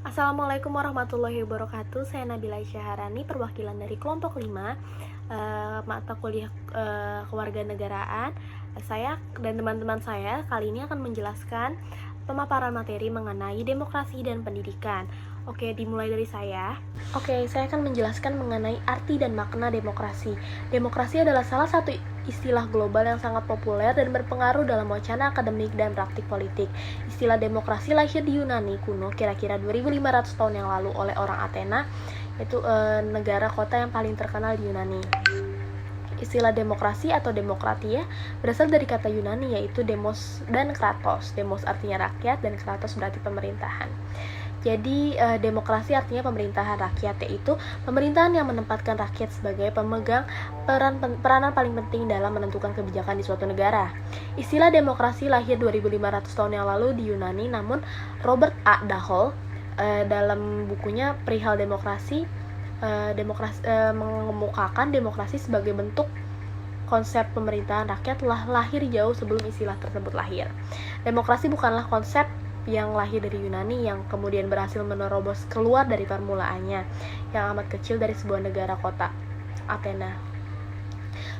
Assalamualaikum warahmatullahi wabarakatuh. Saya Nabila Syaharani, perwakilan dari kelompok 5 mata kuliah kewarganegaraan. Saya dan teman-teman saya kali ini akan menjelaskan pemaparan materi mengenai demokrasi dan pendidikan. Oke, dimulai dari saya. Oke, saya akan menjelaskan mengenai arti dan makna demokrasi. Demokrasi adalah salah satu istilah global yang sangat populer dan berpengaruh dalam wacana akademik dan praktik politik. Istilah demokrasi lahir di Yunani kuno kira-kira 2500 tahun yang lalu oleh orang Athena, yaitu negara kota yang paling terkenal di Yunani. Istilah demokrasi atau demokratia berasal dari kata Yunani yaitu demos dan kratos. Demos artinya rakyat dan kratos berarti pemerintahan. Jadi demokrasi artinya pemerintahan rakyat, yaitu pemerintahan yang menempatkan rakyat sebagai pemegang peranan paling penting dalam menentukan kebijakan di suatu negara. Istilah demokrasi lahir 2500 tahun yang lalu di Yunani, namun Robert A. Dahl dalam bukunya Perihal Demokrasi mengemukakan demokrasi sebagai bentuk konsep pemerintahan rakyat telah lahir jauh sebelum istilah tersebut lahir. Demokrasi bukanlah konsep yang lahir dari Yunani yang kemudian berhasil menerobos keluar dari permulaannya yang amat kecil dari sebuah negara kota, Athena.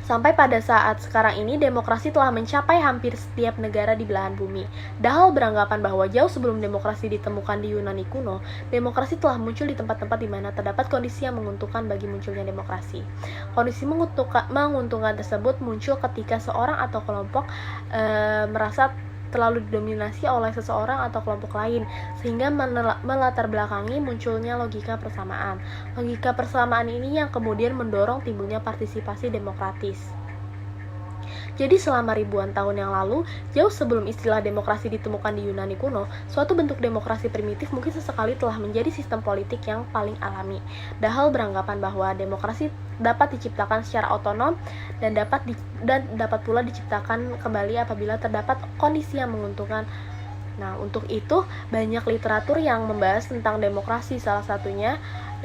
Sampai pada saat sekarang ini, demokrasi telah mencapai hampir setiap negara di belahan bumi. Dahl beranggapan bahwa jauh sebelum demokrasi ditemukan di Yunani kuno, demokrasi telah muncul di tempat-tempat di mana terdapat kondisi yang menguntungkan bagi munculnya demokrasi. Kondisi menguntungkan tersebut muncul ketika seorang atau kelompok merasa terlalu didominasi oleh seseorang atau kelompok lain, sehingga melatar belakangi munculnya logika persamaan. Logika persamaan ini yang kemudian mendorong timbulnya partisipasi demokratis. Jadi selama ribuan tahun yang lalu, jauh sebelum istilah demokrasi ditemukan di Yunani kuno, suatu bentuk demokrasi primitif mungkin sesekali telah menjadi sistem politik yang paling alami. Dahl beranggapan bahwa demokrasi dapat diciptakan secara otonom dan dapat pula diciptakan kembali apabila terdapat kondisi yang menguntungkan. Nah, untuk itu banyak literatur yang membahas tentang demokrasi, salah satunya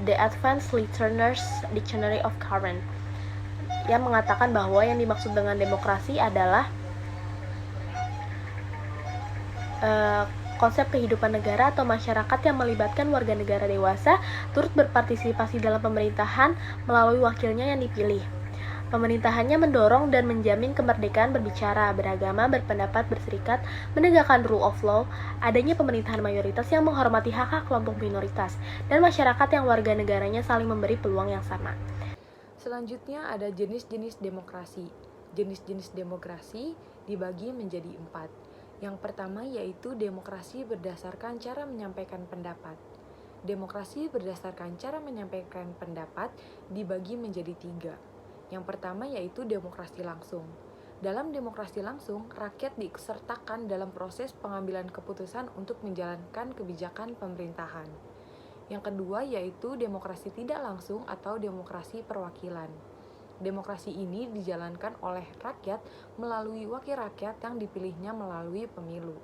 The Advanced Learner's Dictionary of Current, yang mengatakan bahwa yang dimaksud dengan demokrasi adalah konsep kehidupan negara atau masyarakat yang melibatkan warga negara dewasa turut berpartisipasi dalam pemerintahan melalui wakilnya yang dipilih. Pemerintahannya mendorong dan menjamin kemerdekaan berbicara, beragama, berpendapat, berserikat, menegakkan rule of law, adanya pemerintahan mayoritas yang menghormati hak-hak kelompok minoritas, dan masyarakat yang warga negaranya saling memberi peluang yang sama. Selanjutnya ada jenis-jenis demokrasi. Jenis-jenis demokrasi dibagi menjadi 4. Yang pertama yaitu demokrasi berdasarkan cara menyampaikan pendapat. Demokrasi berdasarkan cara menyampaikan pendapat dibagi menjadi 3. Yang pertama yaitu demokrasi langsung. Dalam demokrasi langsung, rakyat diikutsertakan dalam proses pengambilan keputusan untuk menjalankan kebijakan pemerintahan. Yang kedua yaitu demokrasi tidak langsung atau demokrasi perwakilan. Demokrasi ini dijalankan oleh rakyat melalui wakil rakyat yang dipilihnya melalui pemilu.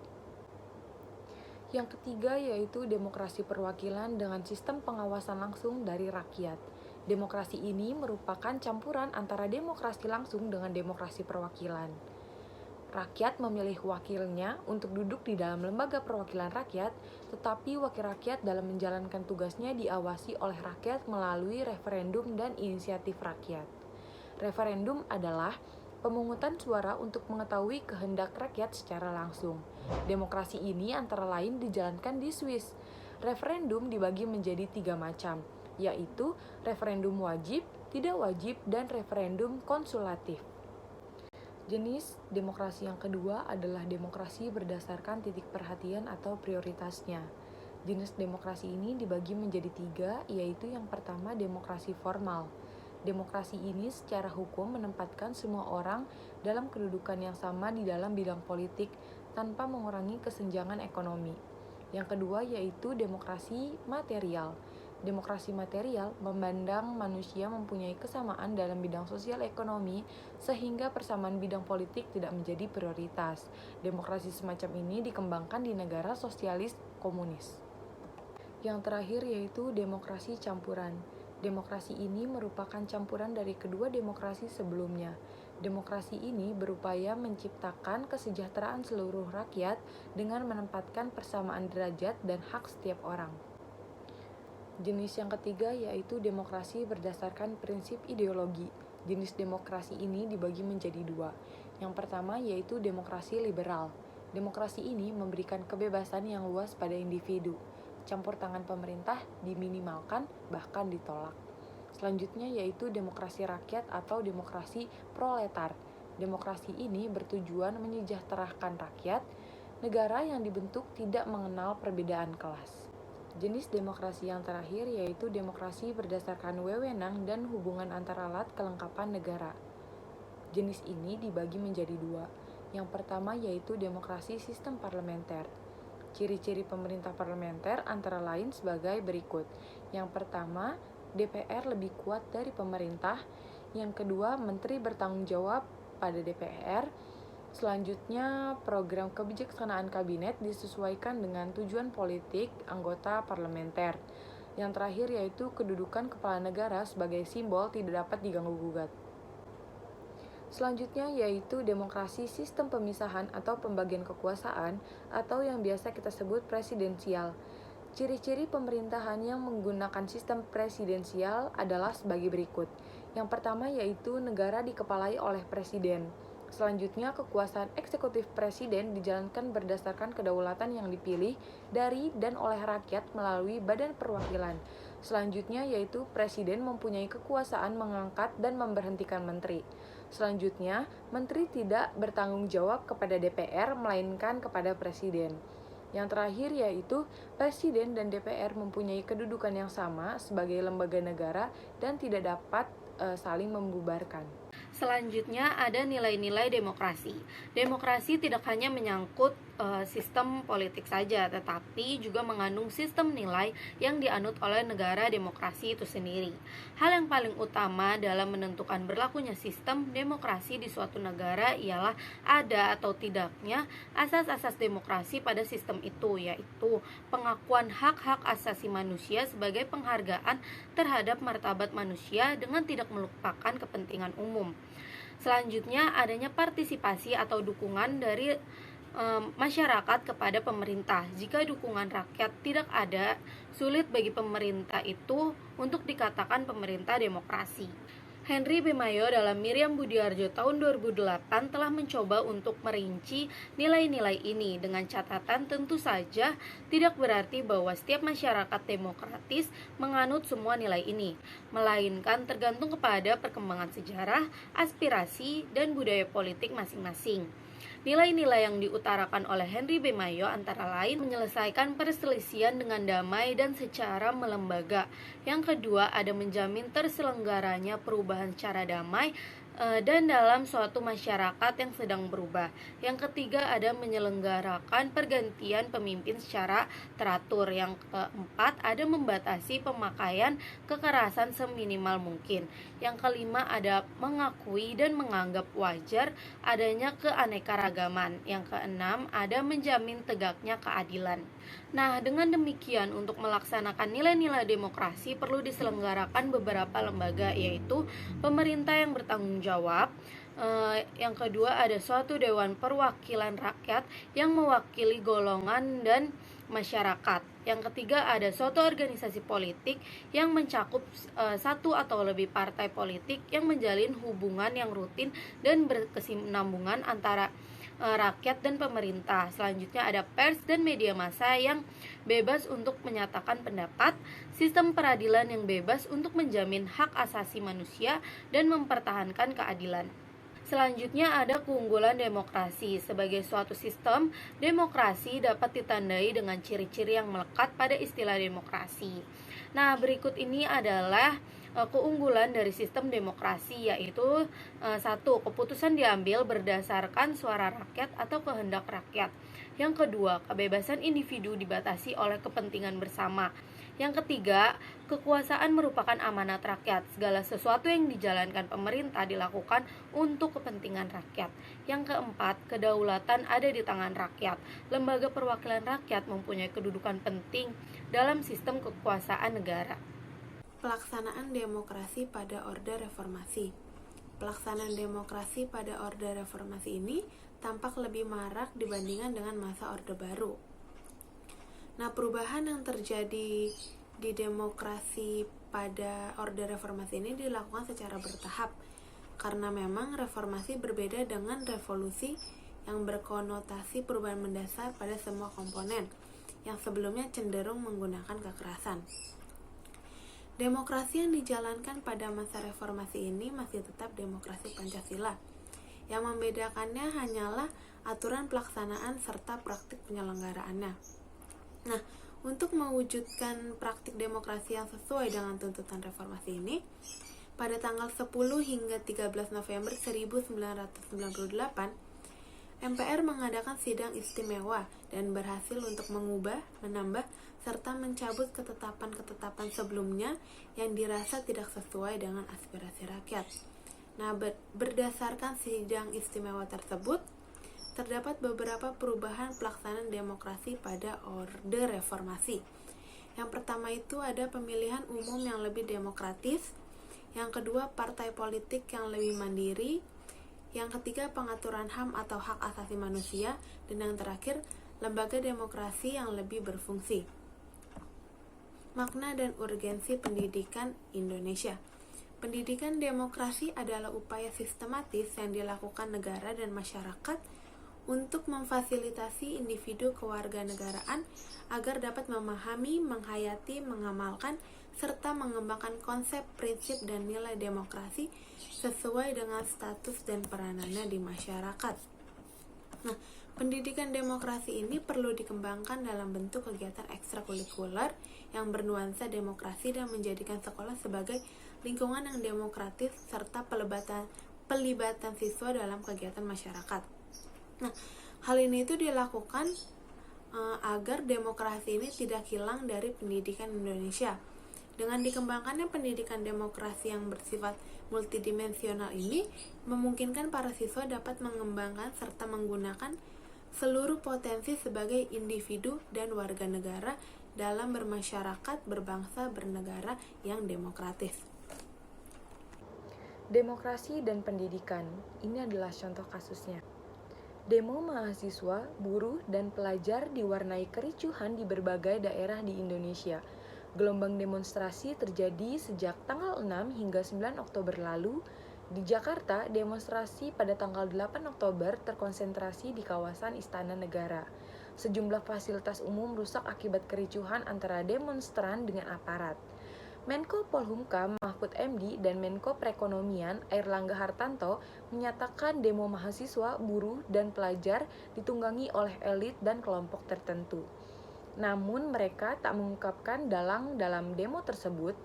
Yang ketiga yaitu demokrasi perwakilan dengan sistem pengawasan langsung dari rakyat. Demokrasi ini merupakan campuran antara demokrasi langsung dengan demokrasi perwakilan. Rakyat memilih wakilnya untuk duduk di dalam lembaga perwakilan rakyat, tetapi wakil rakyat dalam menjalankan tugasnya diawasi oleh rakyat melalui referendum dan inisiatif rakyat. Referendum adalah pemungutan suara untuk mengetahui kehendak rakyat secara langsung. Demokrasi ini antara lain dijalankan di Swiss. Referendum dibagi menjadi 3 macam, yaitu referendum wajib, tidak wajib, dan referendum konsulatif. Jenis demokrasi yang kedua adalah demokrasi berdasarkan titik perhatian atau prioritasnya. Jenis demokrasi ini dibagi menjadi 3, yaitu yang pertama demokrasi formal. Demokrasi ini secara hukum menempatkan semua orang dalam kedudukan yang sama di dalam bidang politik tanpa mengurangi kesenjangan ekonomi. Yang kedua yaitu demokrasi material. Demokrasi material memandang manusia mempunyai kesamaan dalam bidang sosial ekonomi sehingga persamaan bidang politik tidak menjadi prioritas. Demokrasi semacam ini dikembangkan di negara sosialis komunis. Yang terakhir yaitu demokrasi campuran. Demokrasi ini merupakan campuran dari kedua demokrasi sebelumnya. Demokrasi ini berupaya menciptakan kesejahteraan seluruh rakyat dengan menempatkan persamaan derajat dan hak setiap orang. Jenis yang ketiga yaitu demokrasi berdasarkan prinsip ideologi. Jenis demokrasi ini dibagi menjadi dua. Yang pertama yaitu demokrasi liberal. Demokrasi ini memberikan kebebasan yang luas pada individu. Campur tangan pemerintah diminimalkan, bahkan ditolak. Selanjutnya yaitu demokrasi rakyat atau demokrasi proletar. Demokrasi ini bertujuan menyejahterakan rakyat. Negara yang dibentuk tidak mengenal perbedaan kelas. Jenis demokrasi yang terakhir yaitu demokrasi berdasarkan wewenang dan hubungan antara alat kelengkapan negara. Jenis ini dibagi menjadi dua. Yang pertama yaitu demokrasi sistem parlementer. Ciri-ciri pemerintah parlementer antara lain sebagai berikut. Yang pertama, DPR lebih kuat dari pemerintah. Yang kedua, menteri bertanggung jawab pada DPR. Selanjutnya, program kebijaksanaan kabinet disesuaikan dengan tujuan politik anggota parlementer. Yang terakhir yaitu kedudukan kepala negara sebagai simbol tidak dapat diganggu-gugat. Selanjutnya yaitu demokrasi sistem pemisahan atau pembagian kekuasaan atau yang biasa kita sebut presidensial. Ciri-ciri pemerintahan yang menggunakan sistem presidensial adalah sebagai berikut. Yang pertama yaitu negara dikepalai oleh presiden. Selanjutnya, kekuasaan eksekutif presiden dijalankan berdasarkan kedaulatan yang dipilih dari dan oleh rakyat melalui badan perwakilan. Selanjutnya, yaitu presiden mempunyai kekuasaan mengangkat dan memberhentikan menteri. Selanjutnya, menteri tidak bertanggung jawab kepada DPR, melainkan kepada presiden. Yang terakhir yaitu presiden dan DPR mempunyai kedudukan yang sama sebagai lembaga negara dan tidak dapat saling membubarkan. Selanjutnya ada nilai-nilai demokrasi. Demokrasi tidak hanya menyangkut sistem politik saja, tetapi juga mengandung sistem nilai yang dianut oleh negara demokrasi itu sendiri. Hal yang paling utama dalam menentukan berlakunya sistem demokrasi di suatu negara ialah ada atau tidaknya asas-asas demokrasi pada sistem itu, yaitu pengakuan hak-hak asasi manusia sebagai penghargaan terhadap martabat manusia dengan tidak melupakan kepentingan umum. Selanjutnya adanya partisipasi atau dukungan dari masyarakat kepada pemerintah. Jika dukungan rakyat tidak ada, sulit bagi pemerintah itu untuk dikatakan pemerintah demokrasi. Henry B. Mayo dalam Miriam Budiarjo tahun 2008 telah mencoba untuk merinci nilai-nilai ini dengan catatan tentu saja tidak berarti bahwa setiap masyarakat demokratis menganut semua nilai ini, melainkan tergantung kepada perkembangan sejarah, aspirasi, dan budaya politik masing-masing. Nilai-nilai yang diutarakan oleh Henry B. Mayo antara lain menyelesaikan perselisihan dengan damai dan secara melembaga. Yang kedua, ada menjamin terselenggaranya perubahan secara damai dan dalam suatu masyarakat yang sedang berubah. Yang ketiga, ada menyelenggarakan pergantian pemimpin secara teratur. Yang keempat, ada membatasi pemakaian kekerasan seminimal mungkin. Yang kelima, ada mengakui dan menganggap wajar adanya keanekaragaman. Yang keenam, ada menjamin tegaknya keadilan. Nah, dengan demikian untuk melaksanakan nilai-nilai demokrasi perlu diselenggarakan beberapa lembaga, yaitu pemerintah yang bertanggung jawab. Yang kedua, ada suatu dewan perwakilan rakyat yang mewakili golongan dan masyarakat. Yang ketiga, ada suatu organisasi politik yang mencakup satu atau lebih partai politik yang menjalin hubungan yang rutin dan berkesinambungan antara rakyat dan pemerintah. Selanjutnya ada pers dan media massa yang bebas untuk menyatakan pendapat, sistem peradilan yang bebas untuk menjamin hak asasi manusia dan mempertahankan keadilan. Selanjutnya ada keunggulan demokrasi. Sebagai suatu sistem, demokrasi dapat ditandai dengan ciri-ciri yang melekat pada istilah demokrasi. Nah, berikut ini adalah keunggulan dari sistem demokrasi, yaitu satu, keputusan diambil berdasarkan suara rakyat atau kehendak rakyat. Yang kedua, kebebasan individu dibatasi oleh kepentingan bersama. Yang ketiga, kekuasaan merupakan amanat rakyat. Segala sesuatu yang dijalankan pemerintah dilakukan untuk kepentingan rakyat. Yang keempat, kedaulatan ada di tangan rakyat. Lembaga perwakilan rakyat mempunyai kedudukan penting dalam sistem kekuasaan negara. Pelaksanaan demokrasi pada Orde Reformasi. Pelaksanaan demokrasi pada Orde Reformasi ini tampak lebih marak dibandingkan dengan masa Orde Baru. Nah, perubahan yang terjadi di demokrasi pada Orde Reformasi ini dilakukan secara bertahap, karena memang reformasi berbeda dengan revolusi yang berkonotasi perubahan mendasar pada semua komponen, yang sebelumnya cenderung menggunakan kekerasan. Demokrasi yang dijalankan pada masa reformasi ini masih tetap demokrasi Pancasila. Yang membedakannya hanyalah aturan pelaksanaan serta praktik penyelenggaraannya. Nah, untuk mewujudkan praktik demokrasi yang sesuai dengan tuntutan reformasi ini, pada tanggal 10 hingga 13 November 1998, MPR mengadakan sidang istimewa dan berhasil untuk mengubah, menambah, serta mencabut ketetapan-ketetapan sebelumnya yang dirasa tidak sesuai dengan aspirasi rakyat. Nah, berdasarkan sidang istimewa tersebut, terdapat beberapa perubahan pelaksanaan demokrasi pada Orde Reformasi. Yang pertama itu ada pemilihan umum yang lebih demokratis, yang kedua partai politik yang lebih mandiri, yang ketiga pengaturan HAM atau hak asasi manusia, dan yang terakhir lembaga demokrasi yang lebih berfungsi. Makna dan urgensi pendidikan Indonesia. Pendidikan demokrasi adalah upaya sistematis yang dilakukan negara dan masyarakat untuk memfasilitasi individu kewarganegaraan agar dapat memahami, menghayati, mengamalkan, serta mengembangkan konsep, prinsip, dan nilai demokrasi sesuai dengan status dan peranannya di masyarakat. Nah, pendidikan demokrasi ini perlu dikembangkan dalam bentuk kegiatan ekstrakurikuler yang bernuansa demokrasi dan menjadikan sekolah sebagai lingkungan yang demokratis serta pelibatan siswa dalam kegiatan masyarakat. Nah, hal ini itu dilakukan agar demokrasi ini tidak hilang dari pendidikan Indonesia. Dengan dikembangkannya pendidikan demokrasi yang bersifat multidimensional ini, memungkinkan para siswa dapat mengembangkan serta menggunakan seluruh potensi sebagai individu dan warga negara dalam bermasyarakat, berbangsa, bernegara yang demokratis. Demokrasi dan pendidikan, ini adalah contoh kasusnya. Demo mahasiswa, buruh, dan pelajar diwarnai kericuhan di berbagai daerah di Indonesia. Gelombang demonstrasi terjadi sejak tanggal 6 hingga 9 Oktober lalu. Di Jakarta, demonstrasi pada tanggal 8 Oktober terkonsentrasi di kawasan Istana Negara. Sejumlah fasilitas umum rusak akibat kericuhan antara demonstran dengan aparat. Menko Polhukam Mahfud MD dan Menko Perekonomian Airlangga Hartarto menyatakan demo mahasiswa, buruh, dan pelajar ditunggangi oleh elit dan kelompok tertentu. Namun mereka tak mengungkapkan dalang dalam demo tersebut.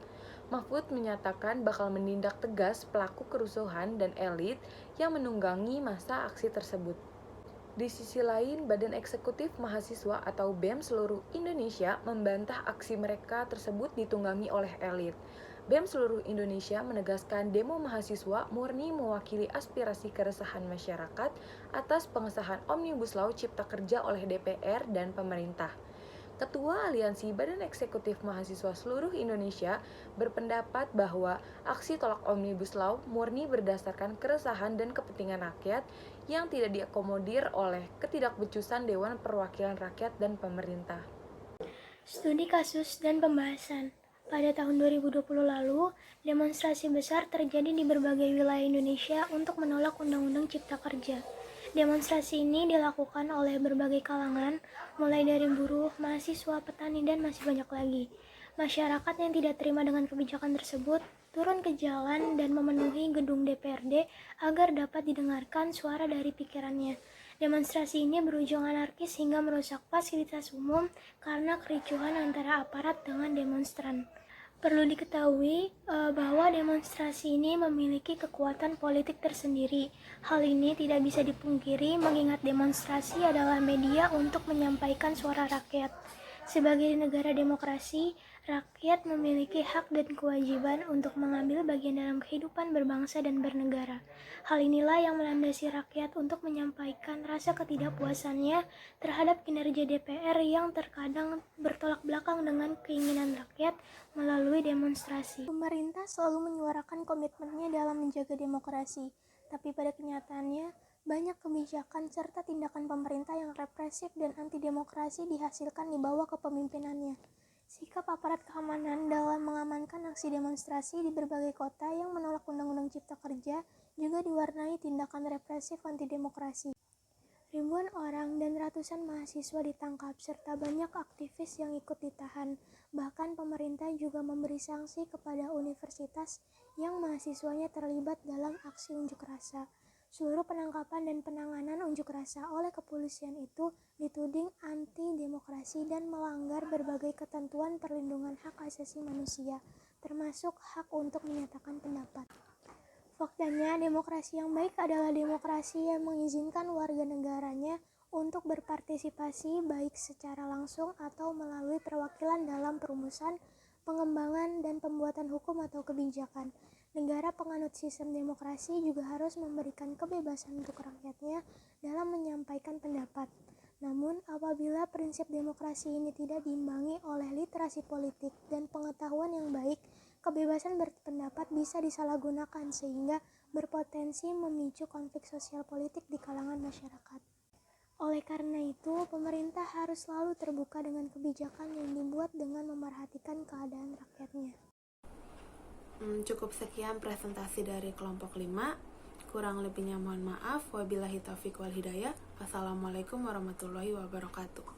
Mahfud menyatakan bakal menindak tegas pelaku kerusuhan dan elit yang menunggangi masa aksi tersebut. Di sisi lain, Badan Eksekutif Mahasiswa atau BEM seluruh Indonesia membantah aksi mereka tersebut ditunggangi oleh elit. BEM seluruh Indonesia menegaskan demo mahasiswa murni mewakili aspirasi keresahan masyarakat atas pengesahan Omnibus Law Cipta Kerja oleh DPR dan pemerintah. Ketua Aliansi Badan Eksekutif Mahasiswa seluruh Indonesia berpendapat bahwa aksi tolak Omnibus Law murni berdasarkan keresahan dan kepentingan rakyat yang tidak diakomodir oleh ketidakbecusan Dewan Perwakilan Rakyat dan pemerintah. Studi kasus dan pembahasan. Pada tahun 2020 lalu, demonstrasi besar terjadi di berbagai wilayah Indonesia untuk menolak Undang-Undang Cipta Kerja. Demonstrasi ini dilakukan oleh berbagai kalangan, mulai dari buruh, mahasiswa, petani, dan masih banyak lagi. Masyarakat yang tidak terima dengan kebijakan tersebut turun ke jalan dan memenuhi gedung DPRD agar dapat didengarkan suara dari pikirannya. Demonstrasi ini berujung anarkis hingga merusak fasilitas umum karena kericuhan antara aparat dengan demonstran. Perlu diketahui bahwa demonstrasi ini memiliki kekuatan politik tersendiri. Hal ini tidak bisa dipungkiri mengingat demonstrasi adalah media untuk menyampaikan suara rakyat. Sebagai negara demokrasi, rakyat memiliki hak dan kewajiban untuk mengambil bagian dalam kehidupan berbangsa dan bernegara. Hal inilah yang melandasi rakyat untuk menyampaikan rasa ketidakpuasannya terhadap kinerja DPR yang terkadang bertolak belakang dengan keinginan rakyat melalui demonstrasi. Pemerintah selalu menyuarakan komitmennya dalam menjaga demokrasi, tapi pada kenyataannya, banyak kebijakan serta tindakan pemerintah yang represif dan anti-demokrasi dihasilkan di bawah kepemimpinannya. Sikap aparat keamanan dalam mengamankan aksi demonstrasi di berbagai kota yang menolak Undang-Undang Cipta Kerja juga diwarnai tindakan represif anti-demokrasi. Ribuan orang dan ratusan mahasiswa ditangkap serta banyak aktivis yang ikut ditahan. Bahkan pemerintah juga memberi sanksi kepada universitas yang mahasiswanya terlibat dalam aksi unjuk rasa. Seluruh penangkapan dan penanganan unjuk rasa oleh kepolisian itu dituding anti-demokrasi dan melanggar berbagai ketentuan perlindungan hak asasi manusia, termasuk hak untuk menyatakan pendapat. Faktanya, demokrasi yang baik adalah demokrasi yang mengizinkan warga negaranya untuk berpartisipasi baik secara langsung atau melalui perwakilan dalam perumusan, pengembangan, dan pembuatan hukum atau kebijakan. Negara penganut sistem demokrasi juga harus memberikan kebebasan untuk rakyatnya dalam menyampaikan pendapat. Namun, apabila prinsip demokrasi ini tidak diimbangi oleh literasi politik dan pengetahuan yang baik, kebebasan berpendapat bisa disalahgunakan sehingga berpotensi memicu konflik sosial politik di kalangan masyarakat. Oleh karena itu, pemerintah harus selalu terbuka dengan kebijakan yang dibuat dengan memerhatikan keadaan rakyatnya. Cukup sekian presentasi dari kelompok 5. Kurang lebihnya mohon maaf. Wabillahi taufiq wal hidayah. Wassalamualaikum warahmatullahi wabarakatuh.